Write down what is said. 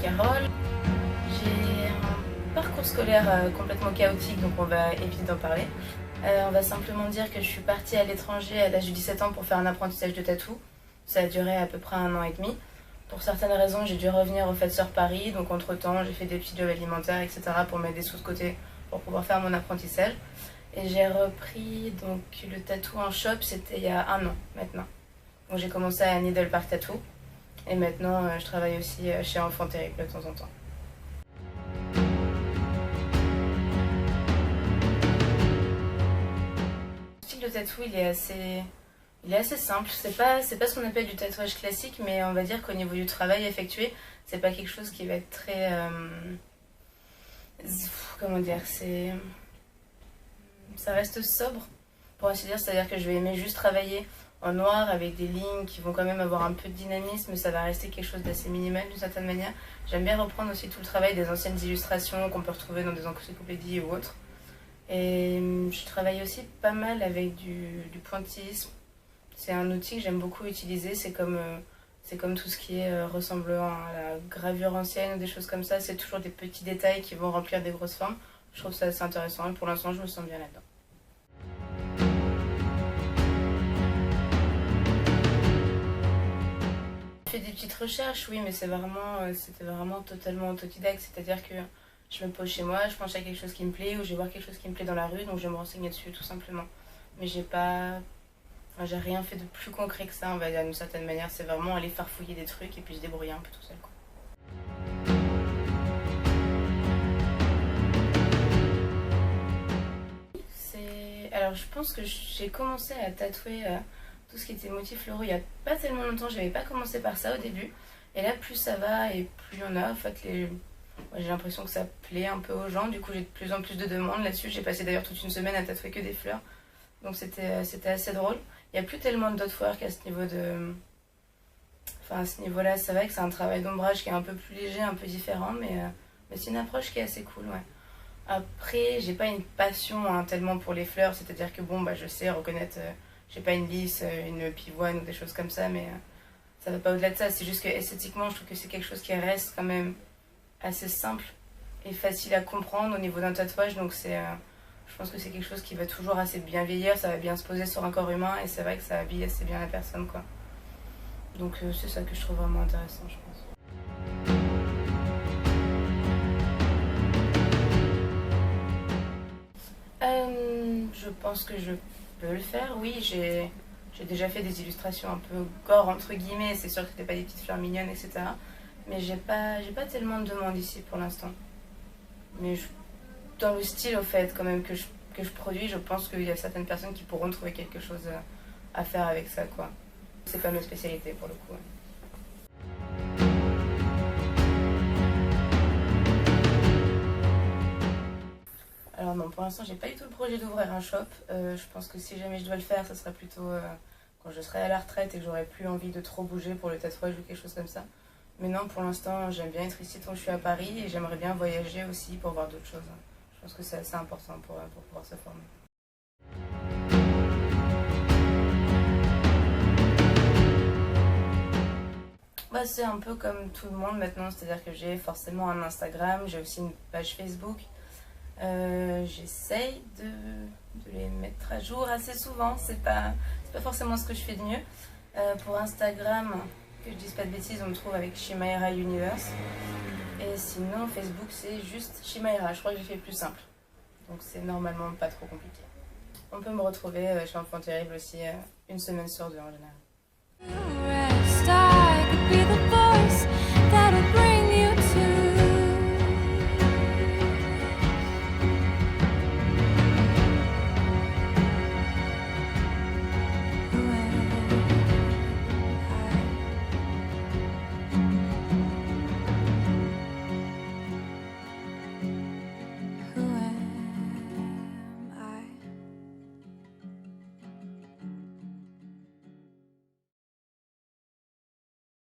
Carole. J'ai un parcours scolaire complètement chaotique, donc on va éviter d'en parler. On va simplement dire que je suis partie à l'étranger à l'âge de 17 ans pour faire un apprentissage de tatou. Ça a duré à peu près 1 an et demi. Pour certaines raisons, j'ai dû revenir au fait sur Paris, donc entre-temps, j'ai fait des petits jobs alimentaires, etc. pour mettre des sous de côté pour pouvoir faire mon apprentissage. Et j'ai repris donc le tatou en shop, c'était il y a 1 an maintenant. Donc j'ai commencé à Needle Park Tattoo. Et maintenant, je travaille aussi chez Enfant Terrible de temps en temps. Le style de tatou, il est assez simple. C'est pas ce qu'on appelle du tatouage classique, mais on va dire qu'au niveau du travail effectué, c'est pas quelque chose qui va être très... comment dire, ça reste sobre, pour ainsi dire. C'est-à-dire que je vais aimer juste travailler en noir avec des lignes qui vont quand même avoir un peu de dynamisme, mais ça va rester quelque chose d'assez minimal d'une certaine manière. J'aime bien reprendre aussi tout le travail des anciennes illustrations qu'on peut retrouver dans des encyclopédies ou autres. Et je travaille aussi pas mal avec du pointillisme. C'est un outil que j'aime beaucoup utiliser. C'est comme tout ce qui est ressemblant à la gravure ancienne ou des choses comme ça. C'est toujours des petits détails qui vont remplir des grosses formes. Je trouve ça assez intéressant et pour l'instant je me sens bien là-dedans. J'ai fait des petites recherches, oui, mais c'était vraiment totalement autodidacte. C'est-à-dire que je me pose chez moi, je pense à quelque chose qui me plaît ou je vais voir quelque chose qui me plaît dans la rue, donc je vais me renseigner dessus tout simplement. Mais j'ai rien fait de plus concret que ça, on va dire d'une certaine manière. C'est vraiment aller farfouiller des trucs et puis se débrouiller un peu tout seul, quoi. Alors je pense que j'ai commencé à tatouer tout ce qui était motifs floraux il n'y a pas tellement longtemps. J'avais pas commencé par ça au début. Et là, plus ça va et plus il y en a. En fait, j'ai l'impression que ça plaît un peu aux gens. Du coup, j'ai de plus en plus de demandes là-dessus. J'ai passé d'ailleurs toute une semaine à tatouer que des fleurs. Donc c'était assez drôle. Il n'y a plus tellement de dot work à ce niveau de... Enfin, à ce niveau-là, c'est vrai que c'est un travail d'ombrage qui est un peu plus léger, un peu différent. Mais c'est une approche qui est assez cool, ouais. Après, j'ai pas une passion tellement pour les fleurs, c'est-à-dire que bon, je sais reconnaître, j'ai pas une lys, une pivoine ou des choses comme ça, mais ça va pas au-delà de ça. C'est juste que esthétiquement, je trouve que c'est quelque chose qui reste quand même assez simple et facile à comprendre au niveau d'un tatouage, donc je pense que c'est quelque chose qui va toujours assez bien vieillir, ça va bien se poser sur un corps humain et c'est vrai que ça habille assez bien la personne, quoi. Donc c'est ça que je trouve vraiment intéressant, je pense. Je pense que je peux le faire, oui. J'ai déjà fait des illustrations un peu gore, entre guillemets. C'est sûr que c'était pas des petites fleurs mignonnes, etc. Mais j'ai pas tellement de demandes ici pour l'instant. Mais dans le style, au fait, quand même, que je produis, je pense qu'il y a certaines personnes qui pourront trouver quelque chose à faire avec ça, quoi. C'est pas notre spécialité, pour le coup. Ouais. Alors non, pour l'instant, j'ai pas du tout le projet d'ouvrir un shop. Je pense que si jamais je dois le faire, ça sera plutôt quand je serai à la retraite et que j'aurai plus envie de trop bouger pour le tatouage ou quelque chose comme ça. Mais non, pour l'instant, j'aime bien être ici tant que je suis à Paris et j'aimerais bien voyager aussi pour voir d'autres choses. Je pense que c'est assez important pour pouvoir se former. C'est un peu comme tout le monde maintenant, c'est-à-dire que j'ai forcément un Instagram, j'ai aussi une page Facebook. J'essaye de les mettre à jour assez souvent, c'est pas forcément ce que je fais de mieux. Pour Instagram, que je dise pas de bêtises, on me trouve avec Shimaera Universe. Et sinon, Facebook, c'est juste Shimaera, je crois que j'ai fait plus simple. Donc c'est normalement pas trop compliqué. On peut me retrouver chez Enfant Terrible aussi, une semaine sur 2 en général.